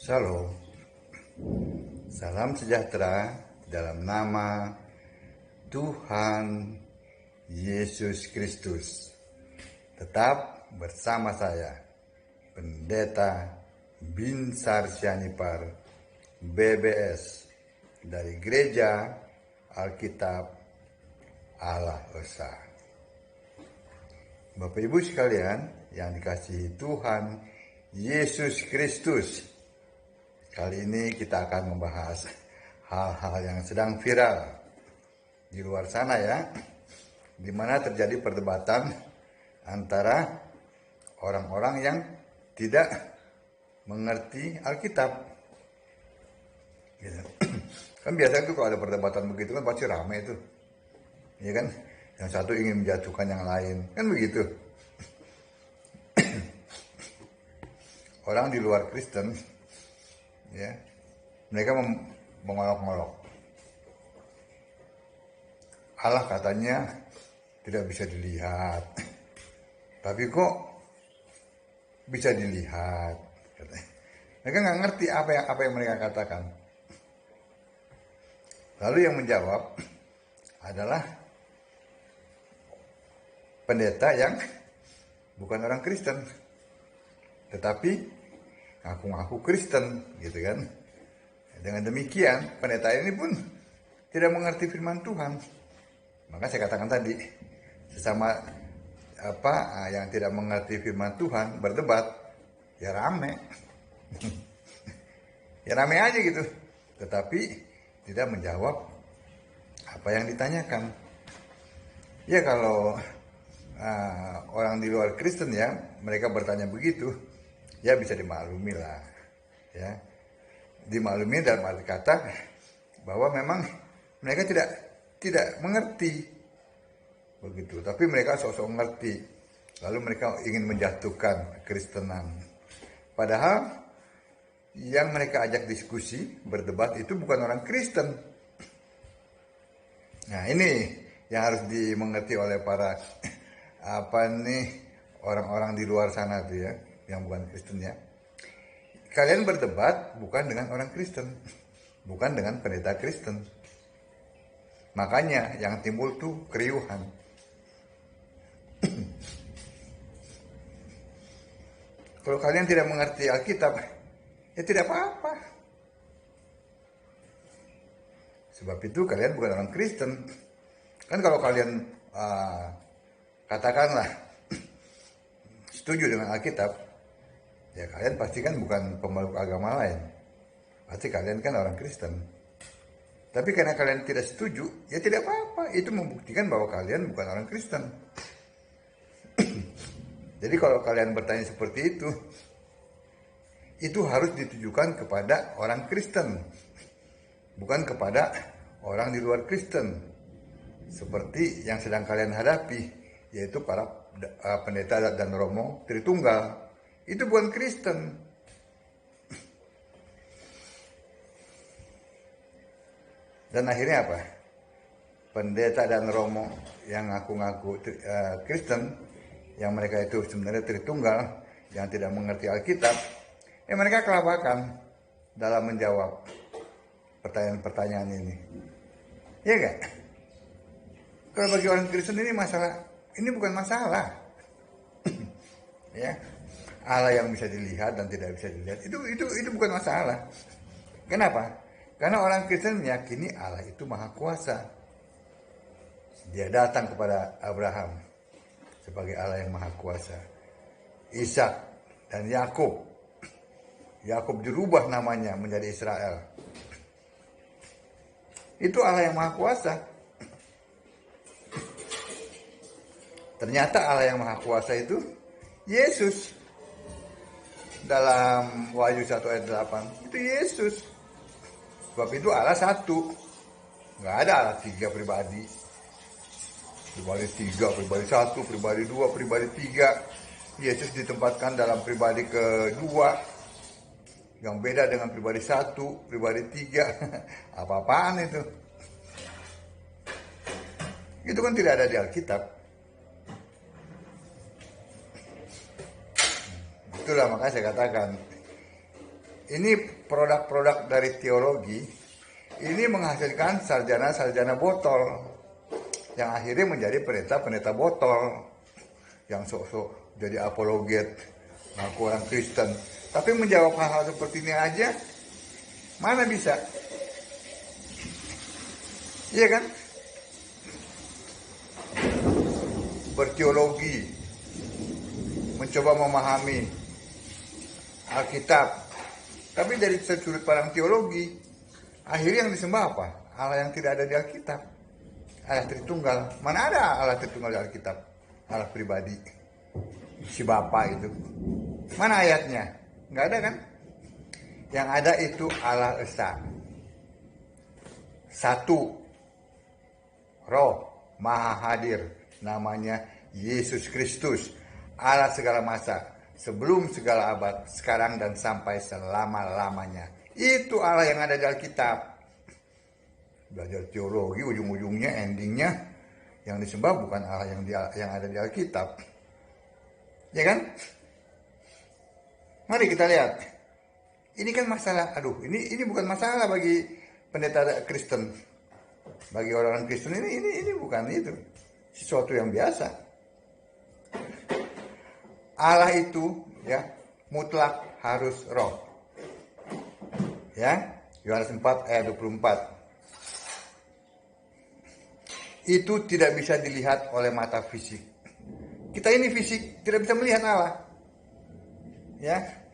Shalom, salam sejahtera dalam nama Tuhan Yesus Kristus. Tetap bersama saya, Pendeta Binsar Sianipar, BBS, dari Gereja Alkitab Allah Esa. Bapak Ibu sekalian yang dikasihi Tuhan Yesus Kristus, kali ini kita akan membahas hal-hal yang sedang viral di luar sana ya, di mana terjadi perdebatan antara orang-orang yang tidak mengerti Alkitab. Gitu. Kan biasa itu kalau ada perdebatan begitu kan pasti ramai itu, ya kan? Yang satu ingin menjatuhkan yang lain, kan begitu. Orang di luar Kristen, ya, mereka mengolok-olok. Allah katanya tidak bisa dilihat, tapi kok bisa dilihat? Mereka nggak ngerti apa yang mereka katakan. Lalu yang menjawab adalah pendeta yang bukan orang Kristen, tetapi ngaku-ngaku Kristen, gitu kan. Dengan demikian, pendeta ini pun tidak mengerti firman Tuhan. Maka saya katakan tadi, sesama yang tidak mengerti firman Tuhan berdebat, ya rame. Ya rame aja gitu. Tetapi tidak menjawab apa yang ditanyakan. Ya kalau orang di luar Kristen ya, mereka bertanya begitu, ya bisa dimaklumi lah, ya, dimaklumi dalam arti kata bahwa memang mereka tidak mengerti begitu, tapi mereka sok-sok ngerti, lalu mereka ingin menjatuhkan Kristenan, padahal yang mereka ajak diskusi berdebat itu bukan orang Kristen. Nah ini yang harus dimengerti oleh para orang-orang di luar sana tuh ya, yang bukan Kristen ya. Kalian berdebat bukan dengan orang Kristen, bukan dengan pendeta Kristen. Makanya yang timbul tuh keriuhan. Kalau kalian tidak mengerti Alkitab, ya tidak apa-apa. Sebab itu kalian bukan orang Kristen. Kan kalau kalian katakanlah setuju dengan Alkitab, ya kalian pasti kan bukan pemeluk agama lain, pasti kalian kan orang Kristen. Tapi karena kalian tidak setuju, ya tidak apa-apa, itu membuktikan bahwa kalian bukan orang Kristen. Jadi kalau kalian bertanya seperti itu harus ditujukan kepada orang Kristen, bukan kepada orang di luar Kristen, seperti yang sedang kalian hadapi, yaitu para pendeta dan romo Tritunggal. Itu bukan Kristen. Dan akhirnya apa? Pendeta dan romo yang ngaku-ngaku Kristen, yang mereka itu sebenarnya Tritunggal, yang tidak mengerti Alkitab, mereka kelabakan dalam menjawab pertanyaan-pertanyaan ini. Iya gak? Kalau bagi orang Kristen ini bukan masalah. Ya, Allah yang bisa dilihat dan tidak bisa dilihat itu bukan masalah. Kenapa? Karena orang Kristen meyakini Allah itu maha kuasa. Dia datang kepada Abraham sebagai Allah yang maha kuasa. Ishak dan Yakub dirubah namanya menjadi Israel. Itu Allah yang maha kuasa. Ternyata Allah yang maha kuasa itu Yesus. Dalam Wahyu 1 ayat 8 itu Yesus. Sebab itu Allah satu, nggak ada Allah tiga pribadi. Pribadi tiga, pribadi satu, pribadi dua, pribadi tiga. Yesus ditempatkan dalam pribadi kedua, yang beda dengan pribadi satu, pribadi tiga. Apa-apaan itu? Itu kan tidak ada di Alkitab. Itulah makanya saya katakan, ini produk-produk dari teologi, ini menghasilkan sarjana-sarjana botol, yang akhirnya menjadi pendeta-pendeta botol, yang sok-sok jadi apologet, ngaku orang Kristen. Tapi menjawab hal-hal seperti ini aja, mana bisa? Iya kan? Berteologi, mencoba memahami Alkitab, tapi dari sudut pandang teologi, akhirnya yang disembah apa? Allah yang tidak ada di Alkitab, Allah Tritunggal. Mana ada Allah Tritunggal di Alkitab? Allah pribadi, si Bapa itu. Mana ayatnya? Nggak ada kan? Yang ada itu Allah Esa, satu, Roh, Maha Hadir, namanya Yesus Kristus, Allah segala masa, sebelum segala abad, sekarang dan sampai selama-lamanya. Itu Allah yang ada di Alkitab. Belajar teologi, ujung-ujungnya, endingnya, yang disembah bukan Allah yang ada di Alkitab. Ya kan? Mari kita lihat. Ini kan masalah, ini bukan masalah bagi pendeta Kristen. Bagi orang Kristen ini bukan itu. Sesuatu yang biasa. Allah itu ya mutlak harus roh. Ya, Yohanes 4 ayat 24. Itu tidak bisa dilihat oleh mata fisik. Kita ini fisik tidak bisa melihat Allah. Ya.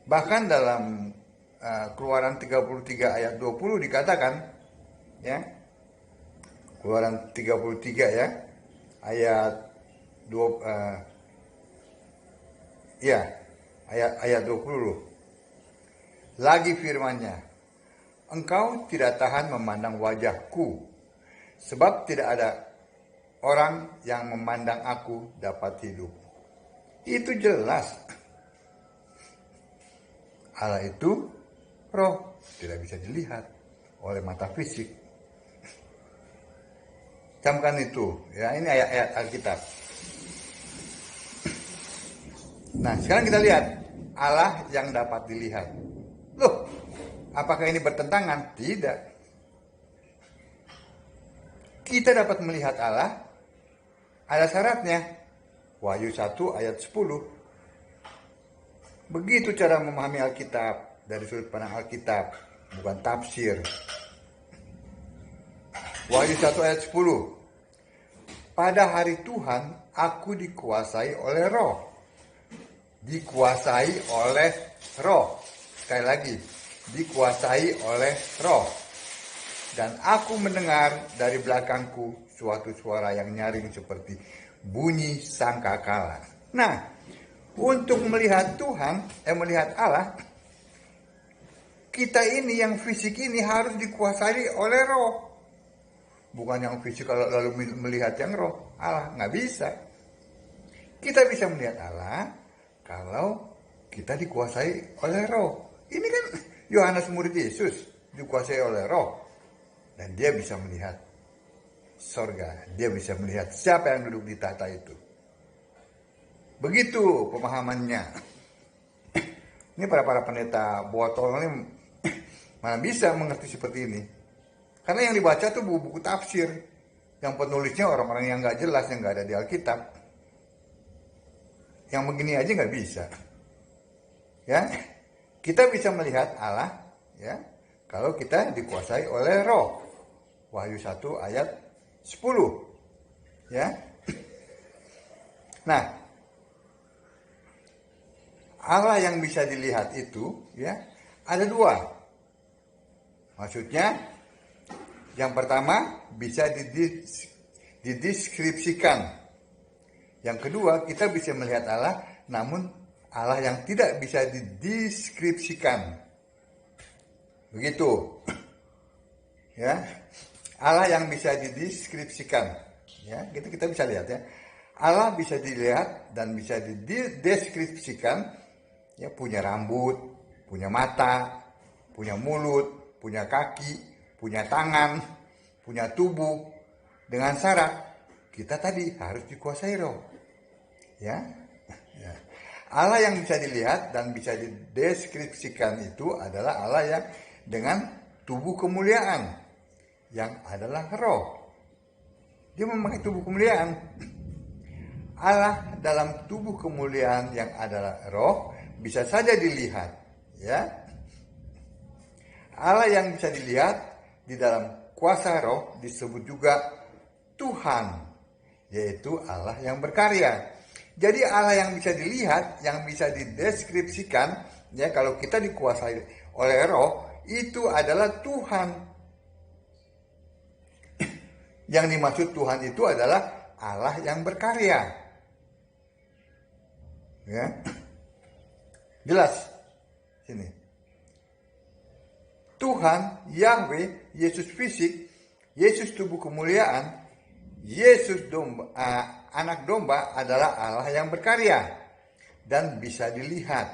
Bahkan dalam Keluaran 33 ayat 20 dikatakan, ya, Keluaran 33 ya, ayat 2, ayat 20. Lagi firman-Nya, engkau tidak tahan memandang wajahku, sebab tidak ada orang yang memandang aku dapat hidup. Itu jelas. Allah itu roh, tidak bisa dilihat oleh mata fisik. Camkan itu, ya, ini ayat-ayat Alkitab. Nah, sekarang kita lihat Allah yang dapat dilihat. Loh, apakah ini bertentangan? Tidak. Kita dapat melihat Allah, ada syaratnya. Wahyu 1 ayat 10. Begitu cara memahami Alkitab dari sudut pandang Alkitab, bukan tafsir. Wahyu 1 ayat 10. Pada hari Tuhan, aku dikuasai oleh roh. Dikuasai oleh roh. Sekali lagi, dikuasai oleh roh. Dan aku mendengar dari belakangku suatu suara yang nyaring seperti bunyi sangkakala. Nah, untuk melihat Tuhan, melihat Allah, kita ini yang fisik ini harus dikuasai oleh roh. Bukan yang fisik kalau lalu melihat yang roh. Allah nggak bisa. Kita bisa melihat Allah kalau kita dikuasai oleh roh. Ini kan Yohanes murid Yesus dikuasai oleh roh. Dan dia bisa melihat sorga. Dia bisa melihat siapa yang duduk di tahta itu. Begitu pemahamannya. Ini para pendeta botol ini mana bisa mengerti seperti ini. Karena yang dibaca tuh buku-buku tafsir. Yang penulisnya orang-orang yang gak jelas, yang gak ada di Alkitab. Yang begini aja gak bisa. Ya, kita bisa melihat Allah, ya, kalau kita dikuasai oleh roh. Wahyu 1 ayat 10. Ya. Nah, Allah yang bisa dilihat itu, ya, ada dua. Maksudnya, yang pertama bisa dideskripsikan. Yang kedua, kita bisa melihat Allah, namun Allah yang tidak bisa dideskripsikan. Begitu. Ya. Allah yang bisa dideskripsikan. Ya, kita bisa lihat ya. Allah bisa dilihat dan bisa dideskripsikan, ya, punya rambut, punya mata, punya mulut, punya kaki, punya tangan, punya tubuh, dengan syarat kita tadi harus dikuasai roh. Ya. Ya. Allah yang bisa dilihat dan bisa dideskripsikan itu adalah Allah yang dengan tubuh kemuliaan, yang adalah roh. Dia memakai tubuh kemuliaan. Allah dalam tubuh kemuliaan yang adalah roh bisa saja dilihat, ya. Allah yang bisa dilihat di dalam kuasa roh disebut juga Tuhan, yaitu Allah yang berkarya. Jadi Allah yang bisa dilihat, yang bisa dideskripsikan, ya, kalau kita dikuasai oleh roh, itu adalah Tuhan. Yang dimaksud Tuhan itu adalah Allah yang berkarya. Ya. Jelas sini. Tuhan, Yahweh, Yesus fisik, Yesus tubuh kemuliaan, Yesus anak domba adalah Allah yang berkarya dan bisa dilihat.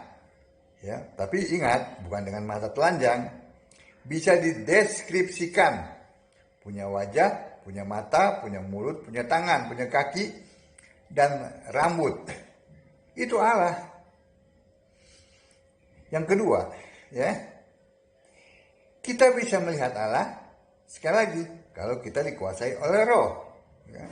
Ya, tapi ingat, bukan dengan mata telanjang, bisa dideskripsikan. Punya wajah, punya mata, punya mulut, punya tangan, punya kaki, dan rambut. Itu Allah. Yang kedua, ya, kita bisa melihat Allah sekali lagi kalau kita dikuasai oleh roh. Ya.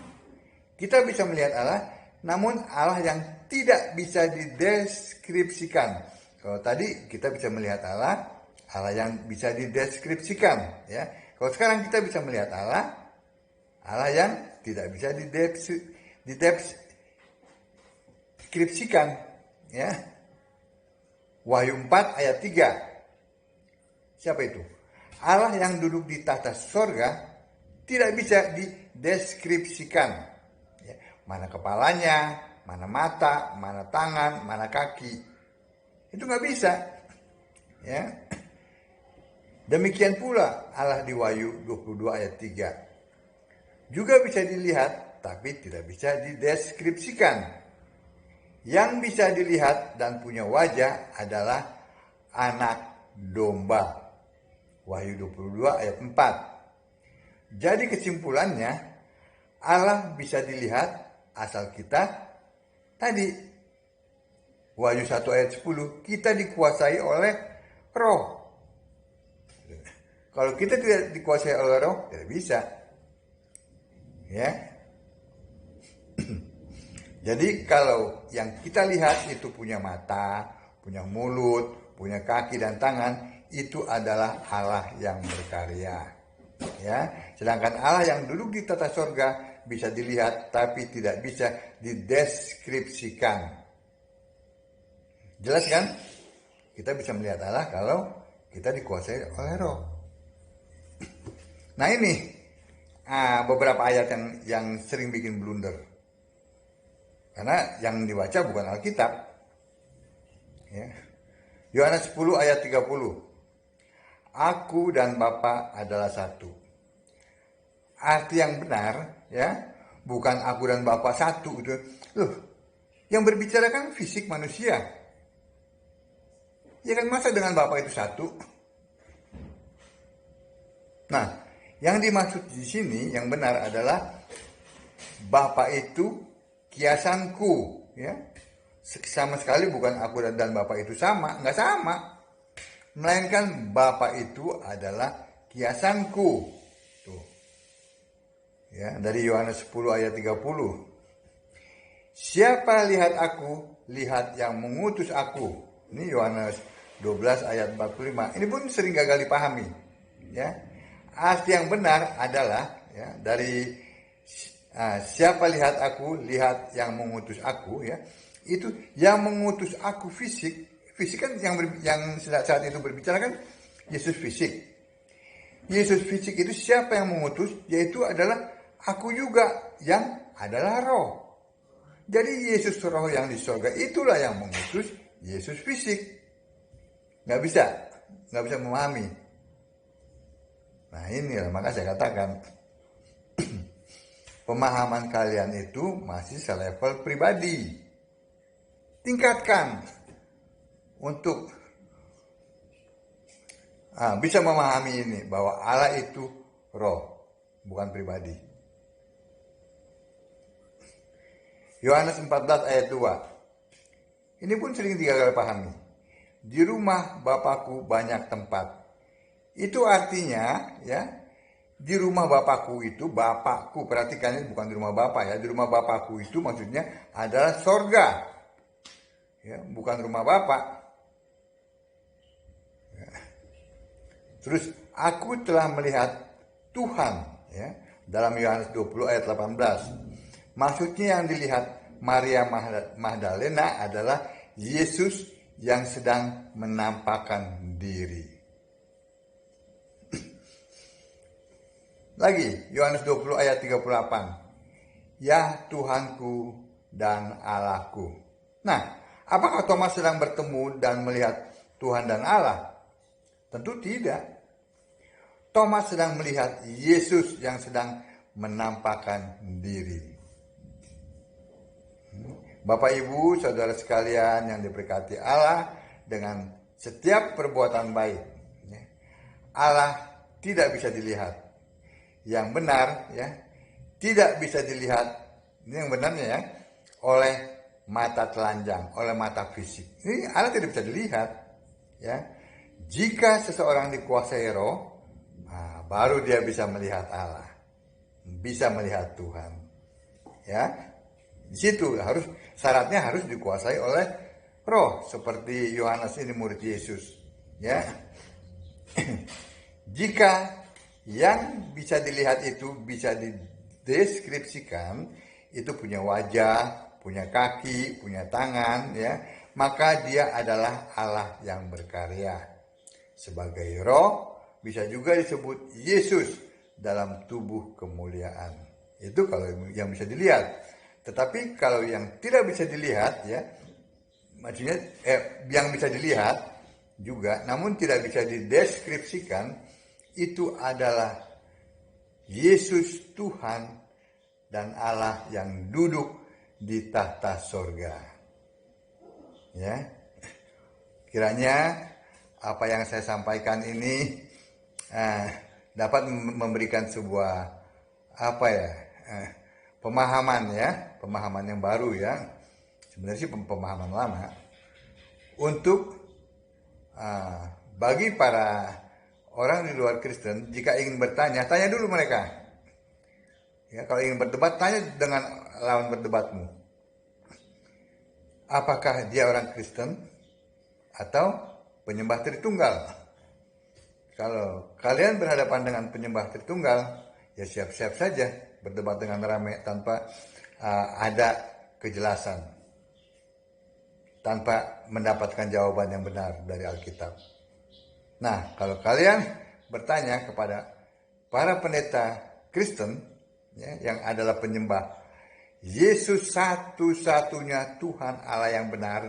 Kita bisa melihat Allah, namun Allah yang tidak bisa dideskripsikan. Kalau tadi kita bisa melihat Allah, Allah yang bisa dideskripsikan. Ya. Kalau sekarang kita bisa melihat Allah, Allah yang tidak bisa dideskripsikan. Ya. Wahyu 4 ayat 3. Siapa itu? Allah yang duduk di tahta sorga tidak bisa dideskripsikan. Ya, mana kepalanya, mana mata, mana tangan, mana kaki. Itu nggak bisa. Ya. Demikian pula Allah di Wahyu 22 ayat 3. Juga bisa dilihat, tapi tidak bisa dideskripsikan. Yang bisa dilihat dan punya wajah adalah anak domba. Wahyu 22 ayat 4. Jadi kesimpulannya, Allah bisa dilihat asal kita tadi. Wahyu 1 ayat 10, kita dikuasai oleh roh. Kalau kita tidak dikuasai oleh roh, tidak bisa. Ya. Jadi kalau yang kita lihat itu punya mata, punya mulut, punya kaki dan tangan, itu adalah Allah yang berkarya. Ya, sedangkan Allah yang duduk di tata sorga bisa dilihat tapi tidak bisa dideskripsikan. Jelas kan? Kita bisa melihat Allah kalau kita dikuasai oleh roh. Nah ini beberapa ayat yang sering bikin blunder. Karena yang dibaca bukan Alkitab. Ya. Yohanes 10 ayat 30. Aku dan Bapa adalah satu. Arti yang benar, ya, bukan aku dan Bapa satu. Loh, yang berbicara kan fisik manusia. Ya kan, masa dengan Bapa itu satu? Nah, yang dimaksud di sini yang benar adalah Bapa itu kiasanku, ya. Sama sekali bukan aku dan Bapa itu sama, nggak sama. Melainkan Bapa itu adalah kiasanku. Tuh. Ya, dari Yohanes 10 ayat 30. Siapa lihat aku, lihat yang mengutus aku. Ini Yohanes 12 ayat 45. Ini pun sering gagal dipahami. Ya. Arti yang benar adalah, ya, dari siapa lihat aku, lihat yang mengutus aku, ya. Itu yang mengutus aku fisik kan yang saat itu berbicara kan Yesus fisik. Yesus fisik itu siapa yang mengutus? Yaitu adalah aku juga yang adalah roh. Jadi Yesus roh yang di surga itulah yang mengutus Yesus fisik. Nggak bisa memahami. Nah inilah maka saya katakan pemahaman kalian itu masih selevel pribadi. Tingkatkan untuk bisa memahami ini bahwa Allah itu roh, bukan pribadi. Yohanes 14 ayat 2. Ini pun sering digagal pahami. Di rumah Bapakku banyak tempat. Itu artinya ya, di rumah Bapakku itu, Bapakku, perhatikan ini bukan di rumah Bapak ya. Di rumah Bapakku itu maksudnya adalah sorga. Ya, bukan rumah Bapak. Ya. Terus aku telah melihat Tuhan ya, dalam Yohanes 20 ayat 18. Maksudnya yang dilihat Maria Magdalena adalah Yesus yang sedang menampakkan diri. Lagi, Yohanes 20 ayat 38. Ya Tuhanku dan Allahku. Nah, apakah Thomas sedang bertemu dan melihat Tuhan dan Allah? Tentu tidak. Thomas sedang melihat Yesus yang sedang menampakkan diri. Bapak, Ibu, saudara sekalian yang diberkati Allah dengan setiap perbuatan baik. Allah tidak bisa dilihat. Yang benar ya, tidak bisa dilihat, ini yang benarnya ya, oleh mata telanjang, oleh mata fisik. Ini Allah tidak bisa dilihat. Ya. Jika seseorang dikuasai roh, nah, baru dia bisa melihat Allah. Bisa melihat Tuhan. Ya. Di situ syaratnya harus dikuasai oleh roh, seperti Yohanes ini murid Yesus. Ya. Jika yang bisa dilihat itu bisa dideskripsikan, itu punya wajah, punya kaki, punya tangan, ya, maka dia adalah Allah yang berkarya. Sebagai roh bisa juga disebut Yesus dalam tubuh kemuliaan. Itu kalau yang bisa dilihat. Tetapi kalau yang tidak bisa dilihat, ya, maksudnya yang bisa dilihat juga, namun tidak bisa dideskripsikan, itu adalah Yesus Tuhan dan Allah yang duduk di tahta sorga. Ya, kiranya apa yang saya sampaikan ini dapat memberikan sebuah pemahaman yang baru ya. Sebenarnya sih pemahaman lama untuk bagi para orang di luar Kristen. Jika ingin bertanya, tanya dulu mereka. Ya, kalau ingin berdebat, tanya dengan lawan berdebatmu. Apakah dia orang Kristen atau penyembah Tritunggal? Kalau kalian berhadapan dengan penyembah Tritunggal, ya siap-siap saja berdebat dengan ramai tanpa ada kejelasan, tanpa mendapatkan jawaban yang benar dari Alkitab. Nah, kalau kalian bertanya kepada para pendeta Kristen, ya, yang adalah penyembah Yesus satu-satunya Tuhan Allah yang benar,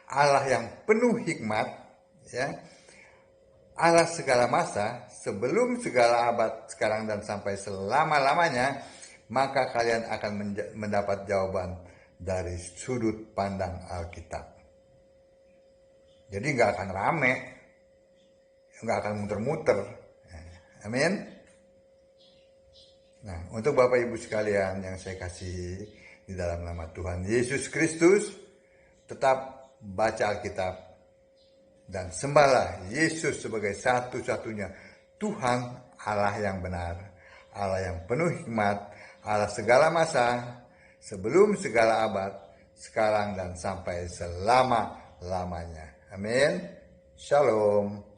Allah yang penuh hikmat, ya, Allah segala masa, sebelum segala abad, sekarang dan sampai selama-lamanya, maka kalian akan mendapat jawaban dari sudut pandang Alkitab. Jadi nggak akan rame, nggak akan muter-muter. Amin. Nah, untuk Bapak Ibu sekalian yang saya kasih di dalam nama Tuhan Yesus Kristus, tetap baca Alkitab dan sembahlah Yesus sebagai satu-satunya Tuhan Allah yang benar, Allah yang penuh hikmat, Allah segala masa, sebelum segala abad, sekarang dan sampai selama-lamanya. Amin. Shalom.